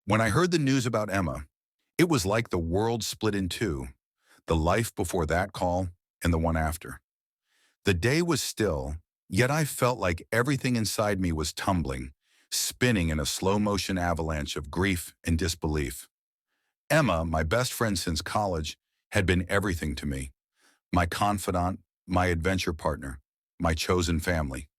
When I heard the news about Emma, it was like the world split in two, the life before that call and the one after. The day was still, yet I felt like everything inside me was tumbling, spinning in a slow-motion avalanche of grief and disbelief. Emma, my best friend since college, had been everything to me. My confidant, my adventure partner, my chosen family.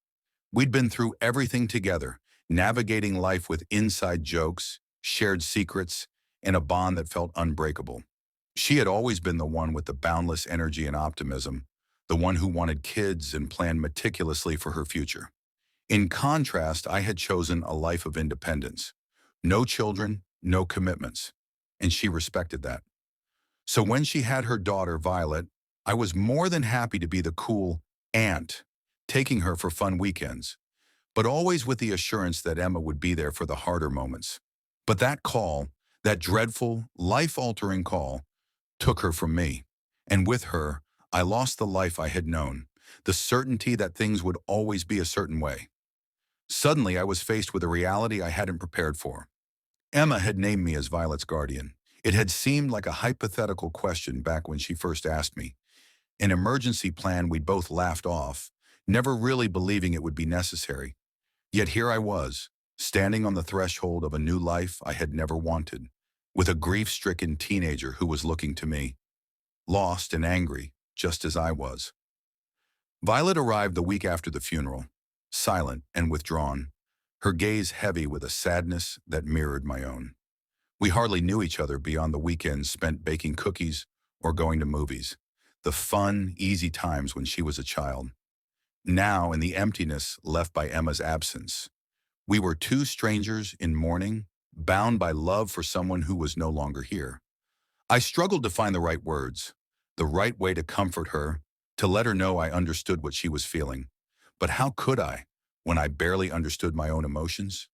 We'd been through everything together, navigating life with inside jokes, shared secrets, and a bond that felt unbreakable. She had always been the one with the boundless energy and optimism, the one who wanted kids and planned meticulously for her future. In contrast, I had chosen a life of independence. No children, no commitments. And she respected that. So when she had her daughter, Violet, I was more than happy to be the cool aunt, taking her for fun weekends, but always with the assurance that Emma would be there for the harder moments. But that call, that dreadful, life-altering call, took her from me. And with her, I lost the life I had known, the certainty that things would always be a certain way. Suddenly, I was faced with a reality I hadn't prepared for. Emma had named me as Violet's guardian. It had seemed like a hypothetical question back when she first asked me, an emergency plan we'd both laughed off, never really believing it would be necessary. Yet here I was, standing on the threshold of a new life I had never wanted, with a grief-stricken teenager who was looking to me, lost and angry, just as I was. Violet arrived the week after the funeral, silent and withdrawn, her gaze heavy with a sadness that mirrored my own. We hardly knew each other beyond the weekends spent baking cookies or going to movies, the fun, easy times when she was a child. Now, in the emptiness left by Emma's absence, we were two strangers in mourning, bound by love for someone who was no longer here. I struggled to find the right words, the right way to comfort her, to let her know I understood what she was feeling. But how could I, when I barely understood my own emotions?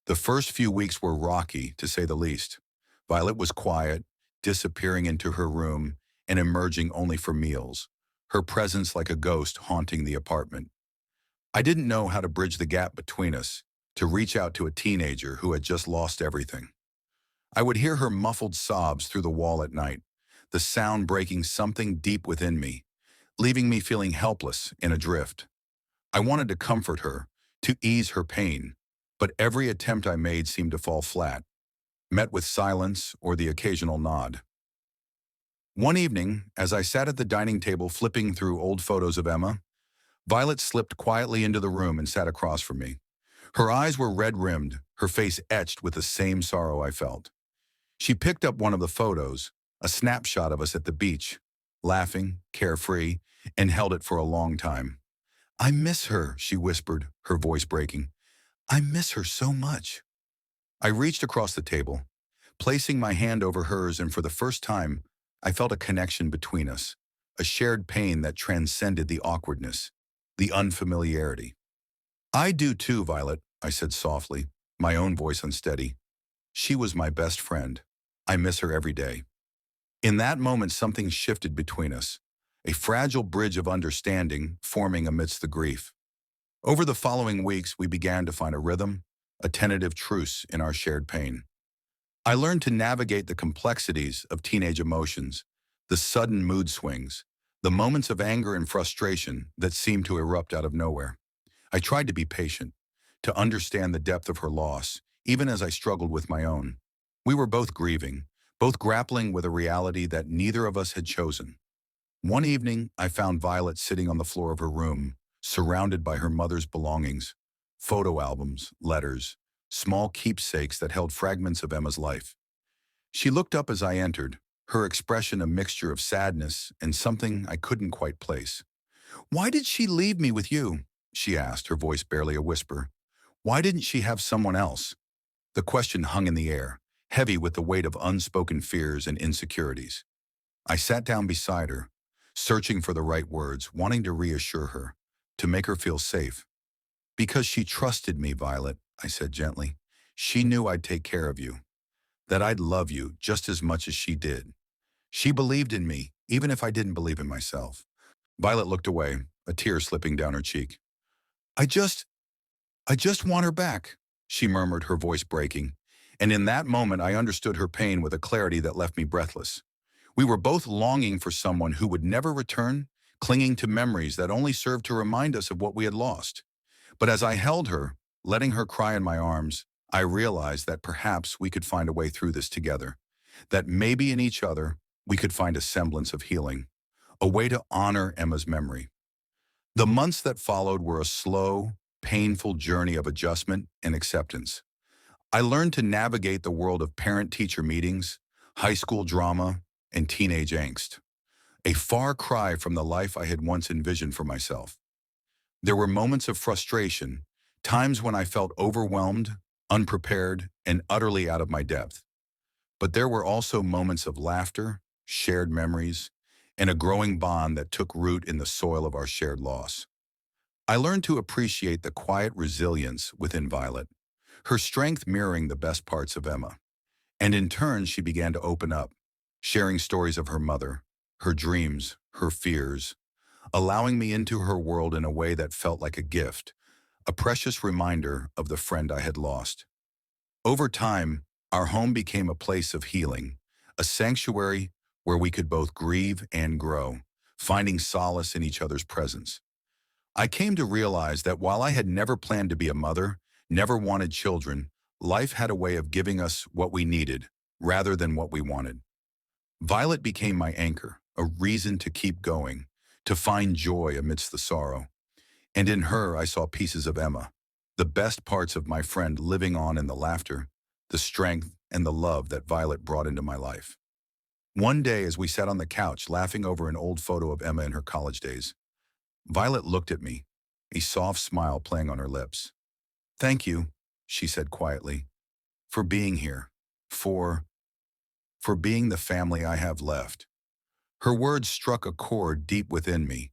The first few weeks were rocky, to say the least. Violet was quiet, disappearing into her room and emerging only for meals, her presence like a ghost haunting the apartment. I didn't know how to bridge the gap between us, to reach out to a teenager who had just lost everything. I would hear her muffled sobs through the wall at night, the sound breaking something deep within me, leaving me feeling helpless and adrift. I wanted to comfort her, to ease her pain, but every attempt I made seemed to fall flat, met with silence or the occasional nod. One evening, as I sat at the dining table flipping through old photos of Emma, Violet slipped quietly into the room and sat across from me. Her eyes were red-rimmed, her face etched with the same sorrow I felt. She picked up one of the photos, a snapshot of us at the beach, laughing, carefree, and held it for a long time. "I miss her," she whispered, her voice breaking. "I miss her so much." I reached across the table, placing my hand over hers, and for the first time, I felt a connection between us, a shared pain that transcended the awkwardness, the unfamiliarity. "I do too, Violet," I said softly, my own voice unsteady. She was my best friend. I miss her every day. In that moment, something shifted between us, a fragile bridge of understanding forming amidst the grief. Over the following weeks, we began to find a rhythm, a tentative truce in our shared pain. I learned to navigate the complexities of teenage emotions, the sudden mood swings, the moments of anger and frustration that seemed to erupt out of nowhere. I tried to be patient, to understand the depth of her loss, even as I struggled with my own. We were both grieving, both grappling with a reality that neither of us had chosen. One evening, I found Violet sitting on the floor of her room, surrounded by her mother's belongings, photo albums, letters, small keepsakes that held fragments of Emma's life. She looked up as I entered, her expression a mixture of sadness and something I couldn't quite place. "Why did she leave me with you?" she asked, her voice barely a whisper. "Why didn't she have someone else?" The question hung in the air, heavy with the weight of unspoken fears and insecurities. I sat down beside her, searching for the right words, wanting to reassure her, to make her feel safe. "Because she trusted me, Violet," I said gently. "She knew I'd take care of you, that I'd love you just as much as she did. She believed in me, even if I didn't believe in myself." Violet looked away, a tear slipping down her cheek. I just want her back," she murmured, her voice breaking. And in that moment, I understood her pain with a clarity that left me breathless. We were both longing for someone who would never return, clinging to memories that only served to remind us of what we had lost. But as I held her, letting her cry in my arms, I realized that perhaps we could find a way through this together, that maybe in each other we could find a semblance of healing, a way to honor Emma's memory. The months that followed were a slow, painful journey of adjustment and acceptance. I learned to navigate the world of parent-teacher meetings, high school drama, and teenage angst, a far cry from the life I had once envisioned for myself. There were moments of frustration, times when I felt overwhelmed, unprepared, and utterly out of my depth. But there were also moments of laughter, shared memories, and a growing bond that took root in the soil of our shared loss. I learned to appreciate the quiet resilience within Violet, her strength mirroring the best parts of Emma. And in turn, she began to open up, sharing stories of her mother, her dreams, her fears, allowing me into her world in a way that felt like a gift, a precious reminder of the friend I had lost. Over time, our home became a place of healing, a sanctuary where we could both grieve and grow, finding solace in each other's presence. I came to realize that while I had never planned to be a mother, never wanted children, life had a way of giving us what we needed, rather than what we wanted. Violet became my anchor, a reason to keep going, to find joy amidst the sorrow. And in her I saw pieces of Emma, the best parts of my friend living on in the laughter, the strength, and the love that Violet brought into my life. One day as we sat on the couch laughing over an old photo of Emma in her college days, Violet looked at me, a soft smile playing on her lips. "Thank you," she said quietly, "for being here, for, for being the family I have left." Her words struck a chord deep within me,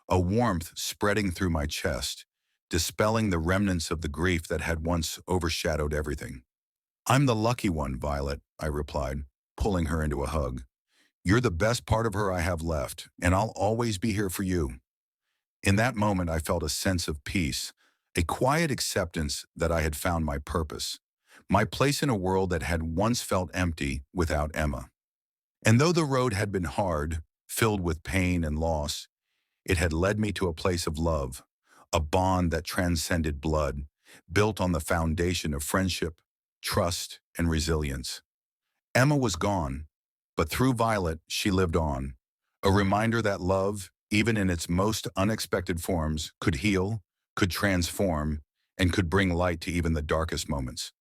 a warmth spreading through my chest, dispelling the remnants of the grief that had once overshadowed everything. "I'm the lucky one, Violet," I replied, pulling her into a hug. "You're the best part of her I have left, and I'll always be here for you." In that moment, I felt a sense of peace, a quiet acceptance that I had found my purpose, my place in a world that had once felt empty without Emma. And though the road had been hard, filled with pain and loss, it had led me to a place of love, a bond that transcended blood, built on the foundation of friendship, trust, and resilience. Emma was gone, but through Violet, she lived on, a reminder that love, even in its most unexpected forms, could heal, could transform, and could bring light to even the darkest moments.